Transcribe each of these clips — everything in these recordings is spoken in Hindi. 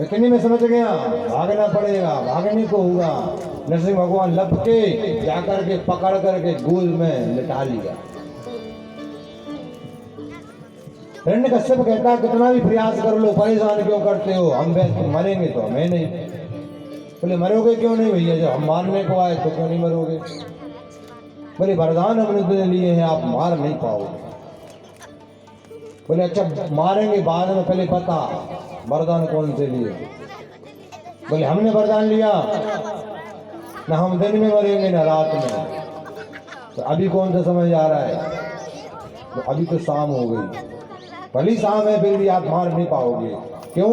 इतनी में समझ गया, भागना पड़ेगा, भागने को होगा। नरसिंह भगवान लपके जाकर के पकड़ करके गोद में लिटा लिया। हिरण्यकश्यप कहता है कितना भी प्रयास कर लो, परेशान क्यों करते हो, हम मरेंगे तो हमें नहीं। बोले मरोगे क्यों नहीं भैया, जब हम मारने को आए तो क्यों नहीं मरोगे। बोले वरदान हमने तुमने लिए हैं, आप मार नहीं पाओगे। बोले अच्छा मारेंगे बाद में, पहले पता वरदान कौन से लिए। बोले हमने वरदान लिया ना, हम दिन में मरेंगे ना रात में। तो अभी कौन सा समझ आ रहा है, तो अभी तो शाम हो गई, भली शाम है फिर भी आप मार नहीं पाओगे। क्यों?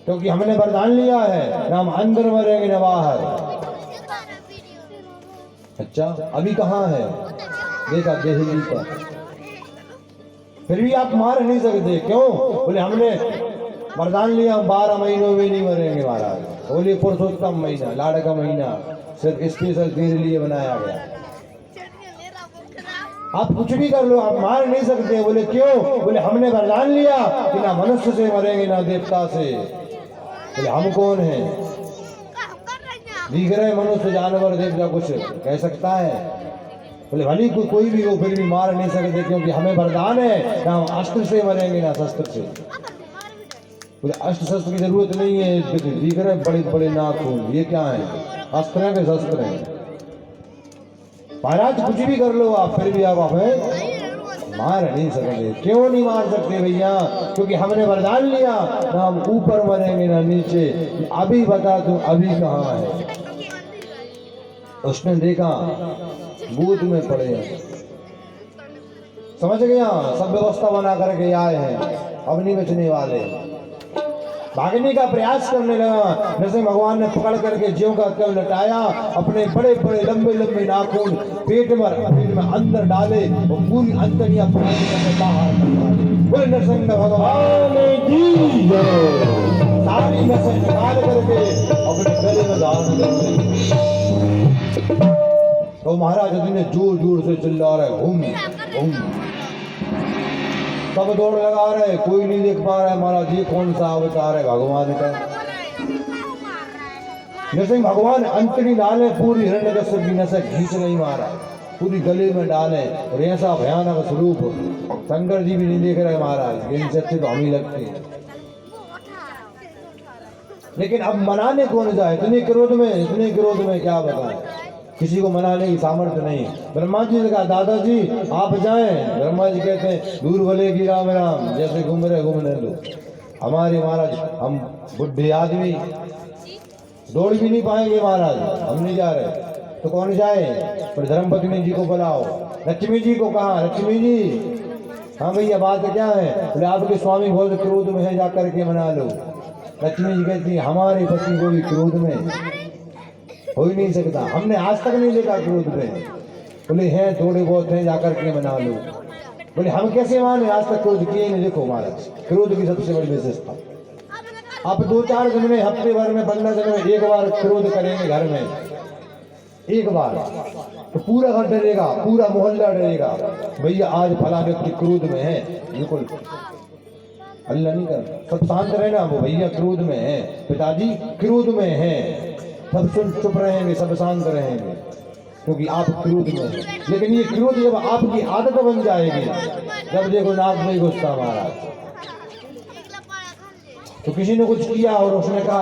क्योंकि हमने वरदान लिया है ना हम अंदर मरेंगे ना बाहर। अच्छा अभी कहाँ है, देखा देहली पर, फिर भी आप मार नहीं सकते। क्यों? बोले हमने वरदान लिया, हम 12 महीनों में नहीं मरेंगे महाराज। बोले पुरुषोत्तम महीना, लाड़ का महीना सिर्फ स्पेशल तेरे लिए बनाया गया, आप कुछ भी कर लो, आप मार नहीं सकते। बोले क्यों? बोले हमने वरदान लिया कि ना मनुष्य से मरेंगे ना देवता से। बोले हम कौन है, दिख रहे मनुष्य जानवर देवता कुछ कह सकता है। बोले भली कोई भी हो फिर भी मार नहीं सकते, क्योंकि हमें वरदान है ना हम अस्त्र से मरेंगे ना शस्त्र से। बोले अस्त्र शस्त्र की जरूरत नहीं है, दिख रहे बड़े बड़े नाखून, ये क्या है, अस्त्र है कि शस्त्र है। महाराज कुछ भी कर लो आप, फिर भी आप हमें मार नहीं सकते। क्यों नहीं मार सकते भैया? क्योंकि हमने वरदान लिया ना हम ऊपर मरेंगे ना नीचे। अभी बता तू अभी कहाँ है। उसने देखा गोद में पड़े हैं, समझ गया, सब व्यवस्था बना करके आए हैं, अब नहीं बचने वाले। भागने का प्रयास करने लगा। नरसिंह भगवान ने पकड़ करके ज्यों का त्यों लटाया, अपने बड़े बड़े लंबे लंबे नाखून पेट में अंदर डाले और पूरी अंतड़ियां बाहर निकाली। बोले नरसिंह भगवान की जय। सारी नसें निकाल करके अपने गले में धारण कर ली। तो महाराज ने जोर जोर से चिल्ला रहे, घूम घूम, सब दौड़ लगा रहे, कोई नहीं देख पा रहा है महाराज ये कौन सा अवतार है भगवान का। नरसिंह भगवान अंतड़ी डाले, पूरी हिरण्यकश्यप की नसें खींच नहीं मारा, पूरी गले में डाले, और ऐसा भयानक स्वरूप शंकर जी भी नहीं देख रहे महाराज, इनसे अच्छे तो हम ही लगते हैं। लेकिन अब मनाने कौन जाए, इतने क्रोध में क्या बताएं, किसी को मनाने की सामर्थ्य नहीं। ब्रह्मा जी ने कहा दादाजी आप जाएं। ब्रह्मा जी कहते हैं दूर भले की राम राम, जैसे घूम रहे घूमने दो। हमारे महाराज हम बुढ़े आदमी दौड़ भी नहीं पाएंगे महाराज, हम नहीं जा रहे। तो कौन जाए? पर धर्मपत्नी जी को बुलाओ। लक्ष्मी जी को कहा, लक्ष्मी जी हाँ भैया बात क्या है? बोले आपके स्वामी बहुत क्रोध में है, जाकर के मना लो। लक्ष्मी जी कहती हमारे पति को भी क्रोध में हो ही नहीं सकता, हमने आज तक नहीं देखा क्रोध में। बोले हैं थोड़े बहुत हैं, जाकर के मना लो। बोले हम कैसे माने, आज तक क्रोध किए नहीं। देखो महाराज क्रोध की सबसे बड़ी विशेषता, आप 2-4 दिन में, हफ्ते भर में, 15 दिन में एक बार क्रोध करेंगे घर में, एक बार तो पूरा घर डरेगा, पूरा मोहल्ला डरेगा, भैया आज फला व्यक्ति क्रोध में है। बिल्कुल अल्लाह नहीं कर, सब शांत रहना, वो भैया क्रोध में है, पिताजी क्रोध में है, सब चुप रहेंगे, सब शांत रहेंगे, क्योंकि आप क्रोध में हैं। लेकिन ये क्रोध जब आपकी आदत बन जाएगी, जब देखो नाक में गुस्सा महाराज, तो किसी ने कुछ किया और उसने कहा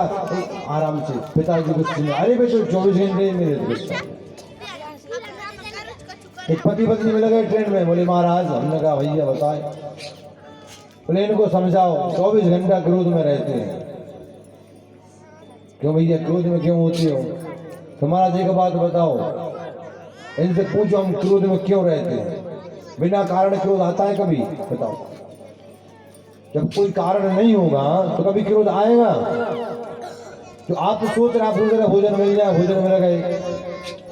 आराम से, पिताजी गुस्से में, अरे बेटो 24 घंटे मेरे गुस्सा। एक पति पत्नी में लगे ट्रेन में, बोले महाराज, हमने कहा भैया बताए, बोले इनको समझाओ 24 घंटा क्रोध में रहते हैं। क्यों भैया क्रोध में क्यों होती हो? तुम्हारा एक बात बताओ, इनसे पूछो हम क्रोध में क्यों रहते हैं? बिना कारण क्रोध आता है कभी? बताओ। जब कोई कारण नहीं होगा तो कभी क्रोध आएगा? तो आप सोच रहे भोजन मिल जाए, भोजन मिल गए,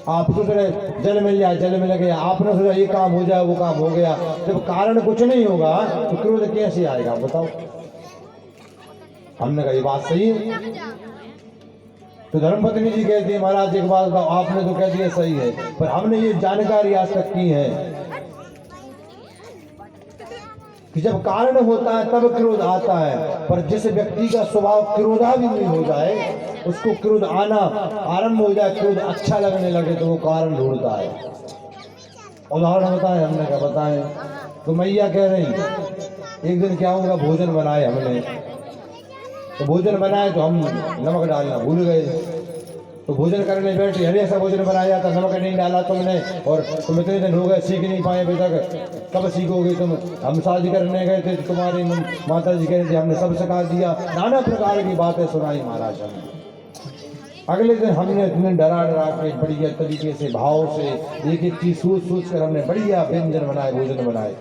आप सोच रहे जल मिल जाए, जल मिल गया, आपने सोचा ये काम हो जाए, वो काम हो गया। जब कारण कुछ नहीं होगा तो क्रोध कैसे आएगा बताओ? हमने कहा ये बात सही है। तो धर्मपत्नी जी कहती है महाराज एक बात बताओ, आपने तो कह दिया सही है, पर हमने ये जानकारी आज तक की है कि जब कारण होता है तब क्रोध आता है, पर जिस व्यक्ति का स्वभाव क्रोधाभिमुख हो जाए, उसको क्रोध आना आरंभ हो जाए, क्रोध अच्छा लगने लगे, तो वो कारण ढूंढता है। उदाहरण बताएं, हमने क्या बताएं, तो मैया कह रही एक दिन क्या होगा, भोजन बनाए हमने, तो भोजन बनाए तो हम नमक डालना भूल गए, तो भोजन करने बैठे, अरे ऐसा भोजन बनाया था, नमक नहीं डाला तुमने, और तुम इतने दिन हो गए सीख नहीं पाए अभी तक, कब सीखोगे तुम, हम शादी करने गए थे, तुम्हारी माता जी कह रही थी, हमने सब सिखा दिया, नाना प्रकार की बातें सुनाई महाराज हमने। अगले दिन हमने इतने डरा डरा के बढ़िया तरीके से भाव से एक एक चीज सोच सोच कर हमने बढ़िया व्यंजन बनाए, भोजन बनाए,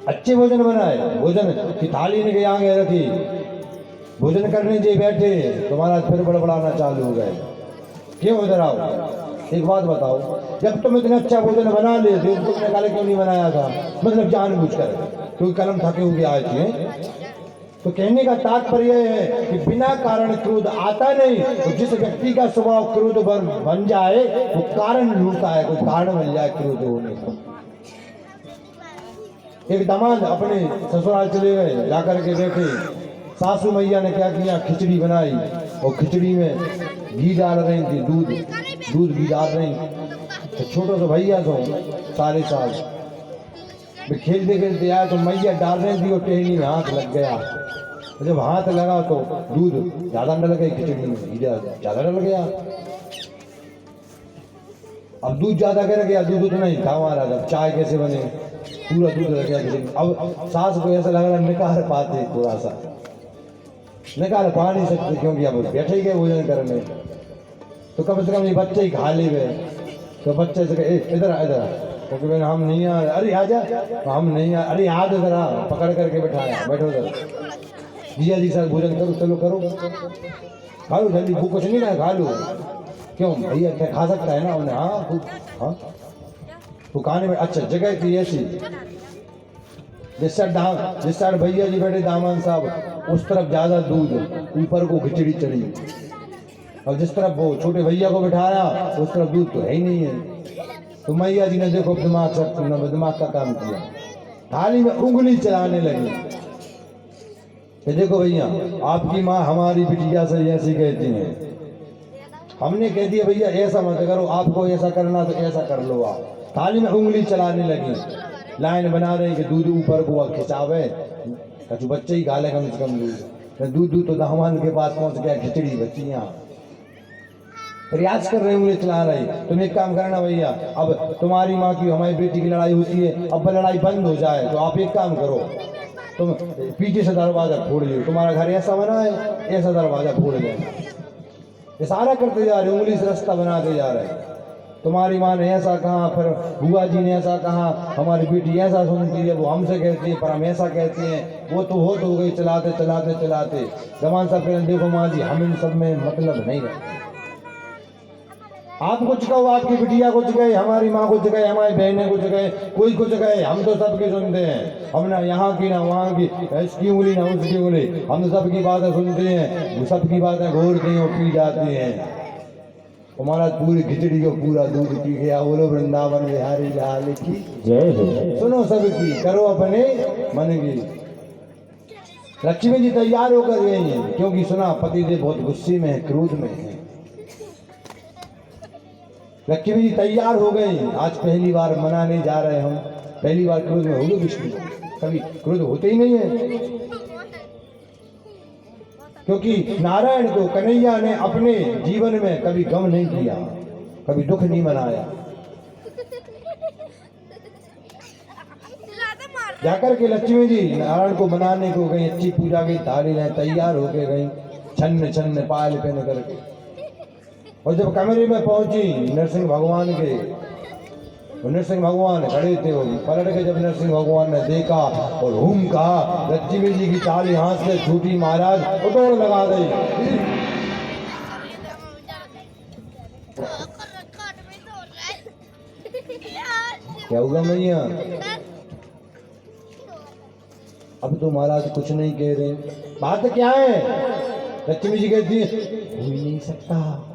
अच्छे भोजन बनाए, भोजन की थाली ने आगे रखी, भोजन करने जे बैठे तुम्हारा फिर बड़बड़ाना चालू हो गए, क्यों इधर आओ, एक बात बताओ, जब तुम इतना अच्छा भोजन बना ले तो तुमने काले क्यों नहीं बनाया था, मतलब जानबूझकर, क्योंकि कलम थके हुए आए थे। तो कहने का तात्पर्य है कि बिना कारण क्रोध आता नहीं, तो जिस व्यक्ति का स्वभाव क्रोध बन जाए वो कारण ढूंढता है, कोई कारण मिल जाए क्रोध होने का। एक दामाद अपने ससुराल चले गए, जाकर के देखे सासू मैया ने क्या किया, खिचड़ी बनाई, और खिचड़ी में घी डाल रही थी, दूध घी डाल रही, तो छोटे से भैया तो सारे साल खेलते खेलते आया, तो मैया डाल रही थी और टहनी में हाथ लग गया, जब हाथ लगा तो दूध ज्यादा डल गई, खिचड़ी में घी ज्यादा डल गया, अब दूध ज्यादा कर गया, दूध उतना ही था हमारा, जब चाय कैसे बने, पूरा दूध रख गया खिचड़ी। अब सास को ऐसा लग रहा निकाल पाते, थोड़ा सा निकाल पा नहीं सकते, क्योंकि अब बैठे ही गए भोजन करने, तो कम से कम ये बच्चे ही खा ले गए, तो बच्चे से इधर इधर, क्योंकि मैंने हम नहीं आ, अरे आजा, तो हम नहीं आ, अरे याद इधर आ, पकड़ करके बैठाया, बैठो इधर, जिया जी साथ भोजन करो, चलो करो, खा लो जल्दी, भूख कुछ नहीं ना, खा लो, क्यों भैया क्या खा सकता है ना उन्हें, हाँ हाँ, तो खाने में अच्छा जगह थी ऐसी, जिस साइड भैया जी बैठे दामन साहब, उस तरफ ज्यादा दूध, ऊपर को खिचड़ी चढ़ी, और जिस तरफ वो छोटे भैया को बिठाया उस तरफ दूध तो है ही नहीं है, तो मैया जी ने देखो दिमाग का काम किया, थाली में उंगली चलाने लगी, कि देखो भैया आपकी माँ हमारी बिटिया से ऐसी कहती है, हमने कह दिया भैया ऐसा मत करो, आपको ऐसा करना तो ऐसा कर लो आप, थाली में उंगली चलाने लगी, लाइन बना रहे कि दूध ऊपर को खिंचावे, कछु बच्चे ही खा ले कम से कम दूध तो दामान के पास पहुंच गया, खिचड़ी बच्ची यहाँ प्रयास कर रहे, उंगली चला रही, तुम एक काम करना भैया, अब तुम्हारी माँ की हमारी बेटी की लड़ाई होती है, अब लड़ाई बंद हो जाए, तो आप एक काम करो, तुम पीछे से दरवाजा फोड़ लो, तुम्हारा घर ऐसा बना है, ऐसा दरवाजा फोड़ देना, इशारा करते जा रहे, उंगली से रास्ता बनाते जा रहे, तुम्हारी माँ ने ऐसा कहा, फिर बुआ जी ने ऐसा कहा, हमारी बेटी ऐसा सुनती है, वो हमसे कहती है, पर हम ऐसा कहते हैं, वो तो हो गई, चलाते चलाते चलाते जवान साहब कहते देखो माँ जी हम इन सब में मतलब नहीं रखते, आप कुछ कहो, आपकी बिटिया कुछ गए, हमारी माँ कुछ गए, हमारी बहनें कुछ गए, कोई कुछ गए, हम तो सबकी सुनते हैं, हम ना यहाँ की ना वहाँ की, इसकी उंगली ना उसकी उंगली, हम तो सबकी बातें सुनते हैं, सबकी बातें घोरते हैं और पी जाते हैं। हमारा पूरी खिचड़ी को पूरा दूध पी गया, बोलो वृंदावन बिहारी लाल की जय हो। सुनो सबकी, करो अपने मन की। लक्ष्मी जी तैयार होकर गई हैं, क्योंकि सुना पतिदेव बहुत गुस्से में है, क्रोध में है। लक्ष्मी जी तैयार हो गई, आज पहली बार मनाने जा रहे हम, पहली बार क्रोध में हो गए विष्णु, कभी क्रोध होते ही नहीं है, क्योंकि नारायण को कन्हैया ने अपने जीवन में कभी गम नहीं किया, कभी दुख नहीं मनाया। जाकर के लक्ष्मी जी नारायण को मनाने को गई, अच्छी पूजा की थाली लें, तैयार होके गई, छन्न छन्न पायल पहन करके, और जब कमरे में पहुंची नरसिंह भगवान के, नरसिंह भगवान खड़े थे, वो पलट के जब नरसिंह भगवान ने देखा और हुम कहा, लक्ष्मी जी की चाल हाथ से छूटी, महाराज दौड़ लगा गई। क्या हुआ मैया, अब तो महाराज कुछ नहीं कह रहे, बात क्या है? लक्ष्मी जी कहती है हो ही नहीं सकता,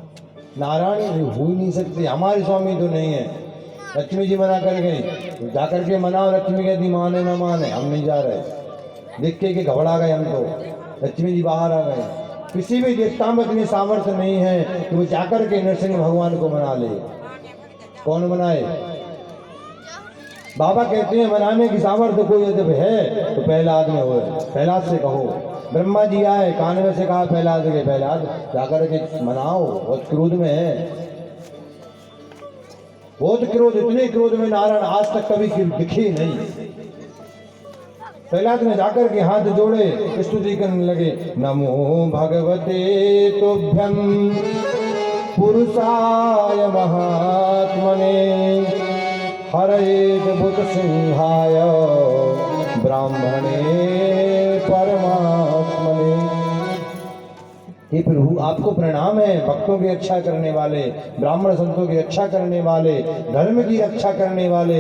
नारायण हो ही नहीं सकते, हमारे स्वामी तो नहीं है। लक्ष्मी जी मना कर गई, तो जाकर के मनाओ। लक्ष्मी कहती माने ना माने, हम नहीं जा रहे। देख के घबरा गए हम तो। लक्ष्मी जी बाहर आ गए। किसी भी देवता में इतनी सामर्थ्य नहीं है कि वो जाकर के नरसिंह भगवान को मना ले। कौन मनाए? बाबा कहते हैं मनाने की सामर्थ्य कोई जब है तो प्रहलाद में हो। प्रहलाद से कहो। ब्रह्मा जी आए, कान में से कहा प्रहलाद के, प्रहलाद जाकर के मनाओ, बहुत क्रोध में है, बहुत क्रोध, इतने क्रोध में नारायण आज तक कभी दिखे नहीं। प्रहलाद ने जाकर के हाथ जोड़े, स्तुति करने लगे। नमो भगवते तुभ्यं पुरुषाय महात्मने हरये भूत सिंहाय ब्राह्मणे परमात्मने। हे प्रभु आपको प्रणाम है, भक्तों की रक्षा करने वाले, ब्राह्मण संतों की रक्षा करने वाले, धर्म की रक्षा करने वाले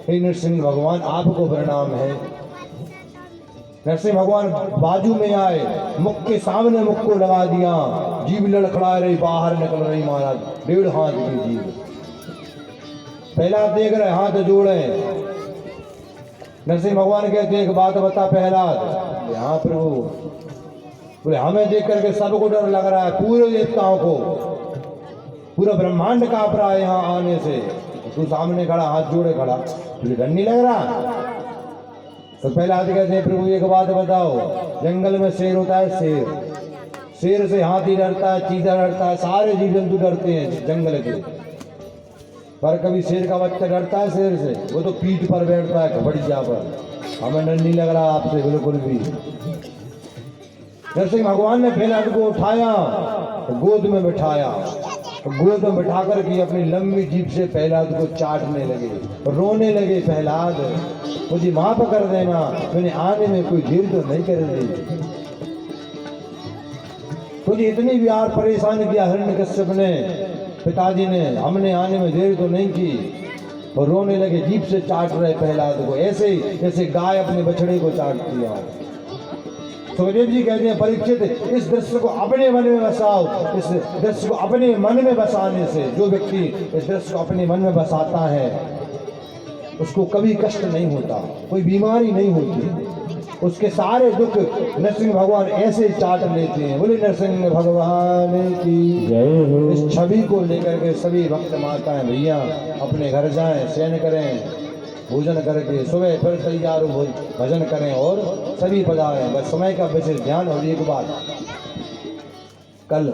हे नरसिंह भगवान आपको प्रणाम है। नरसिंह भगवान बाजू में आए, मुख के सामने मुख को लगा दिया, जीभ लड़खड़ा रही, बाहर निकल रही महाराज, 1.5 हाथ की जीभ। प्रहलाद देख रहे, हाथ जोड़े। नरसिंह भगवान कहते एक बात बता प्रहलाद। हाँ प्रभु। बोले हमें देख करके सबको डर लग रहा है, पूरे देवताओं को, पूरा ब्रह्मांड कांप रहा है यहाँ आने से। तू सामने खड़ा, हाथ जोड़े खड़ा, तुझे डर नहीं लग रहा? तो प्रहलाद कहते हैं प्रभु एक बात बताओ, जंगल में शेर होता है, शेर से हाथी डरता है, चीता डरता है, सारे जीव जंतु डरते हैं जंगल के, पर कभी शेर का बच्चा डरता है शेर से? वो तो पीठ पर बैठता है घबड़िया पर। हमें डर नहीं लग रहा आपसे बिल्कुल भी। नरसिंह भगवान ने प्रहलाद को उठाया, गोद में बिठाया, गोद में बिठा कर के अपनी लंबी जीभ से प्रहलाद को चाटने लगे, रोने लगे। प्रहलाद मुझे माफ कर देना, मैंने आने में कोई देर तो नहीं कर दी, तुझे इतनी भी यार परेशान किया हिरण्यकश्यप ने, पिताजी ने, हमने आने में देर तो नहीं की। और रोने लगे, जीभ से चाट रहे प्रहलाद को, ऐसे ही जैसे गाय अपने बछड़े को चाटती है। सुखदेव जी कहते हैं परीक्षित इस दृश्य को अपने मन में बसाओ। इस दृश्य को अपने मन में बसाने से, जो व्यक्ति इस दृश्य को अपने मन में बसाता है उसको कभी कष्ट नहीं होता, कोई बीमारी नहीं होती, उसके सारे दुख नरसिंह भगवान ऐसे चाट लेते हैं। बोले नरसिंह भगवान की जय। इस छवि को लेकर के सभी भक्त माताएं भैया अपने घर जाएं, शयन करें, भोजन करके सुबह फिर तैयार हो भजन करें और सभी पधारें। बस समय का विशेष ध्यान। और एक बात, कल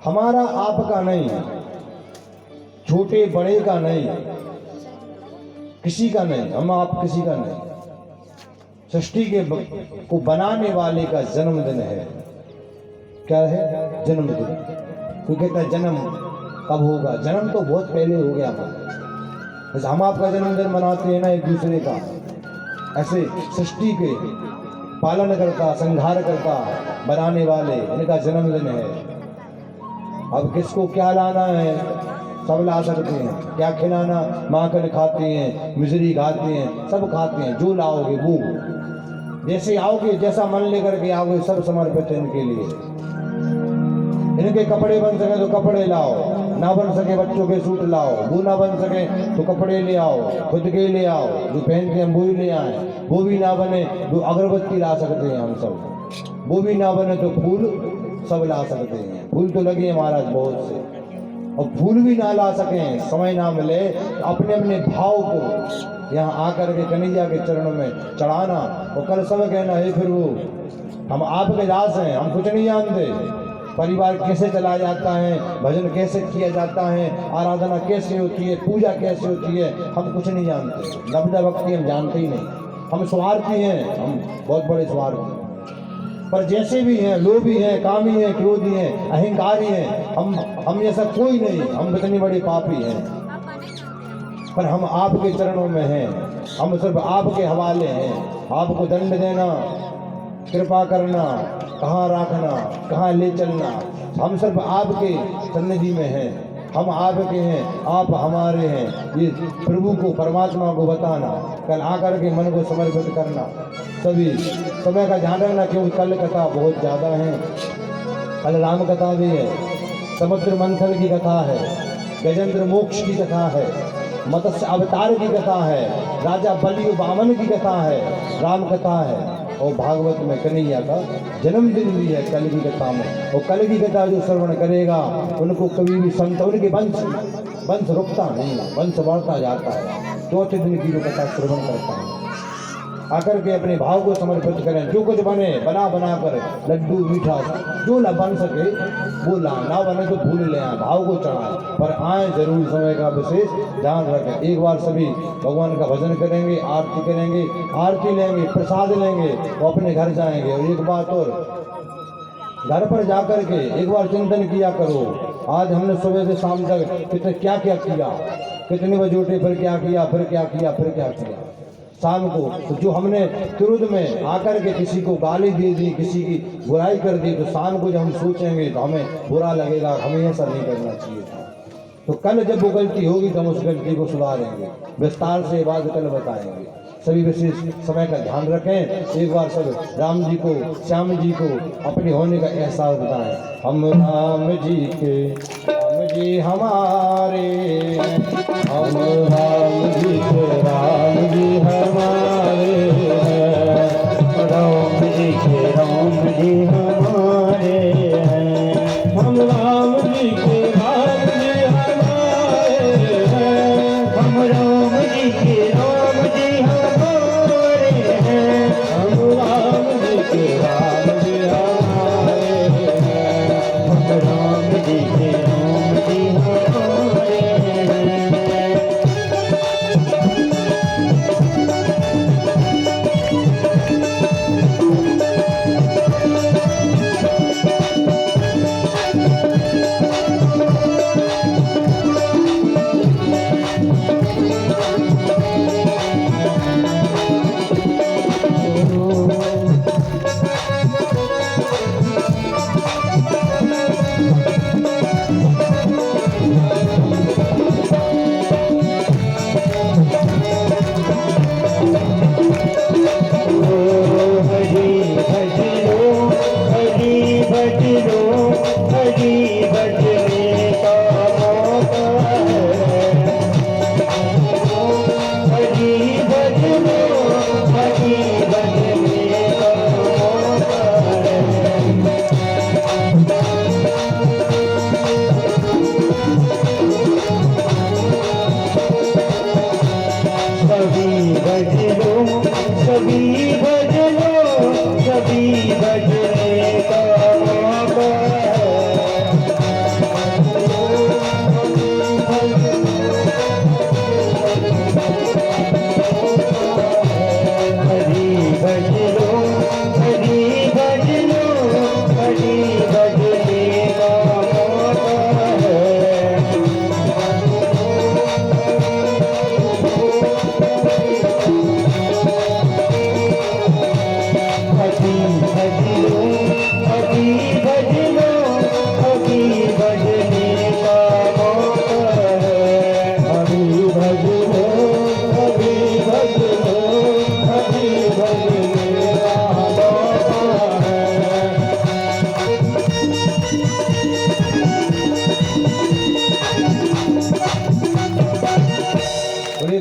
हमारा आपका नहीं, छोटे बड़े का नहीं, किसी का नहीं, हम आप किसी का नहीं, सृष्टि के को बनाने वाले का जन्मदिन है। क्या है? जन्मदिन। कोई कहता है जन्म कब होगा? जन्म तो बहुत पहले हो गया हमारा। जैसे हम आपका जन्मदिन मनाते हैं ना एक दूसरे का, ऐसे सृष्टि के पालन करता, संहार करता, बनाने वाले इनका जन्मदिन है। अब किसको क्या लाना है सब ला सकते हैं, क्या खिलाना, माखन खाते हैं, मिश्री खाते हैं, सब खाते हैं, जो लाओगे वो, जैसे आओगे, जैसा मन लेकर के आओगे, सब समर्पित है इनके लिए। इनके कपड़े बन सके तो कपड़े लाओ, ना बन सके बच्चों के सूट लाओ, वो ना बन सके तो कपड़े ले आओ, खुद के ले आओ, जो पहन के हम वो ही ले आए, वो भी ना बने तो अगरबत्ती ला सकते हैं हम सब, वो भी ना बने तो फूल सब ला सकते हैं। फूल तो लगे हैं महाराज बहुत से, और फूल भी ना ला सकें, समय ना मिले, अपने अपने भाव को यहाँ आकर के कन्हैया के चरणों में चढ़ाना। और कल सब कहना है फिर वो हम आपके दास हैं, हम कुछ नहीं जानते, परिवार कैसे चला जाता है, भजन कैसे किया जाता है, आराधना कैसे होती है, पूजा कैसे होती है, हम कुछ नहीं जानते। नब्दा भक्ति हम जानते ही नहीं, हम स्वार्थी हैं, हम बहुत बड़े स्वार्थी। पर जैसे भी हैं, लोभी हैं, कामी हैं, क्रोधी हैं, अहंकारी हैं, हम जैसा कोई नहीं, हम इतने बड़े पापी हैं, पर हम आपके चरणों में हैं, हम सिर्फ आपके हवाले हैं। आपको दंड देना, कृपा करना, कहाँ रखना, कहाँ ले चलना, हम सिर्फ आपके सन्निधि में हैं, हम आपके हैं, आप हमारे हैं। ये प्रभु को, परमात्मा को बताना, कल आकर के मन को समर्पित करना। सभी समय का ध्यान रखना, क्योंकि कल कथा बहुत ज़्यादा है, कल राम कथा भी है, समुद्र मंथन की कथा है, गजेंद्र मोक्ष की कथा है, मत्स्य अवतार की कथा है, राजा बलि वामन की कथा है, राम कथा है, और भागवत में कन्हैया का जन्मदिन भी है कल की कथा में। और कल की कथा जो श्रवण करेगा उनको कभी भी संत, उनके वंश रुकता नहीं, वंश बढ़ता जाता है। चौथे दिन की जो कथा श्रवण करता है आकर के अपने भाव को समर्पित करें। जो कुछ बने बना कर लड्डू मीठा जो न बन सके वो ना बने तो भूल ले आए, भाव को चढ़ाएं, पर आए जरूर। समय का विशेष ध्यान रखें। एक बार सभी भगवान का भजन करेंगे, आरती करेंगे, आरती लेंगे, प्रसाद लेंगे, वो अपने घर जाएंगे। और एक बात और, घर पर जाकर के एक बार चिंतन किया करो, आज हमने सुबह से शाम तक कितने क्या क्या किया, कितने बजे उठे, फिर क्या किया, फिर क्या किया, फिर क्या किया। शाम को तो जो हमने तुरंत में आकर के किसी को गाली दे दी, किसी की बुराई कर दी, तो शाम को जब हम सोचेंगे तो हमें बुरा लगेगा, हमें ऐसा नहीं करना चाहिए था। तो कल जब वो गलती होगी तो हम उस गलती को सुधारेंगे, विस्तार से बात कल बताएंगे। सभी विशेष समय का ध्यान रखें। एक बार सब राम जी को, श्याम जी को अपने होने का एहसास बताएं। हम राम जी के, राम जी हमारे, हम राम जी के, राम जी हमारे हैं, राम जी के, राम जी हमारे हैं, हम राम जी के, राम जी हमारे हैं, हम राम जी के, राम जी हमारे हैं, हम राम जी के, राम जी हमारे हैं, हम राम जी के, राम जी हमारे हैं।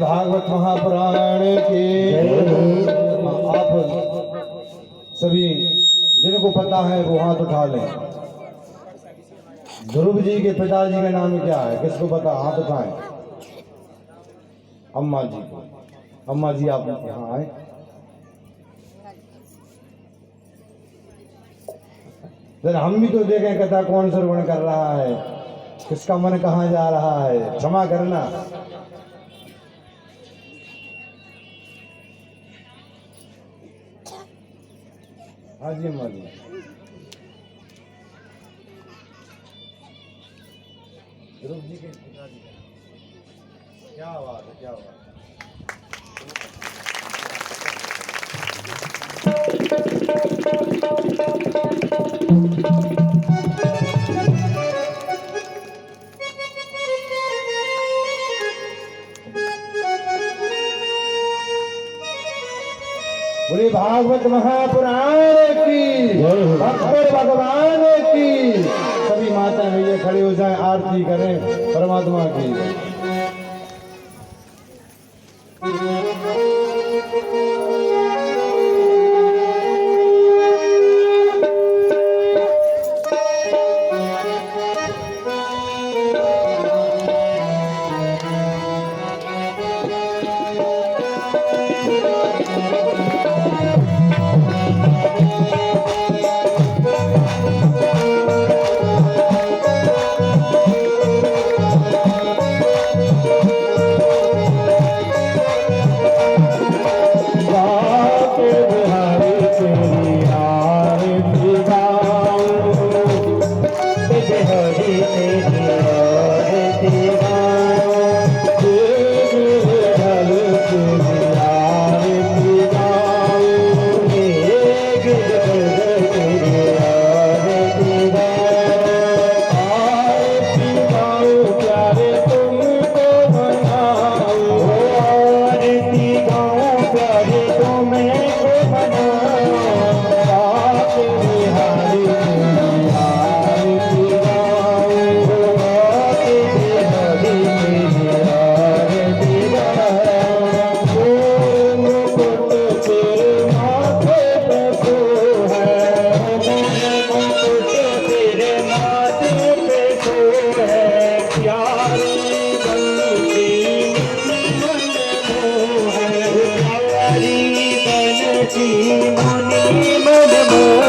भागवत महापुराण के आप सभी जिनको पता है वो हाथ उठा लें। ध्रुव जी के पिताजी का नाम क्या है, किसको पता, हाथ उठाएं। अम्मा जी को। अम्मा जी आप यहाँ आए। जरा हम भी तो देखें कथा कौन श्रवण कर रहा है, किसका मन कहाँ जा रहा है, क्षमा करना। हाँ जी अम्मा जी। ध्रुव जी के पिताजी, क्या बात है, क्या बात है। बोले भागवत महापुराण की, भगवान की। सभी माताएं भैया खड़े हो जाएं, आरती करें परमात्मा की। मुनि मन मोह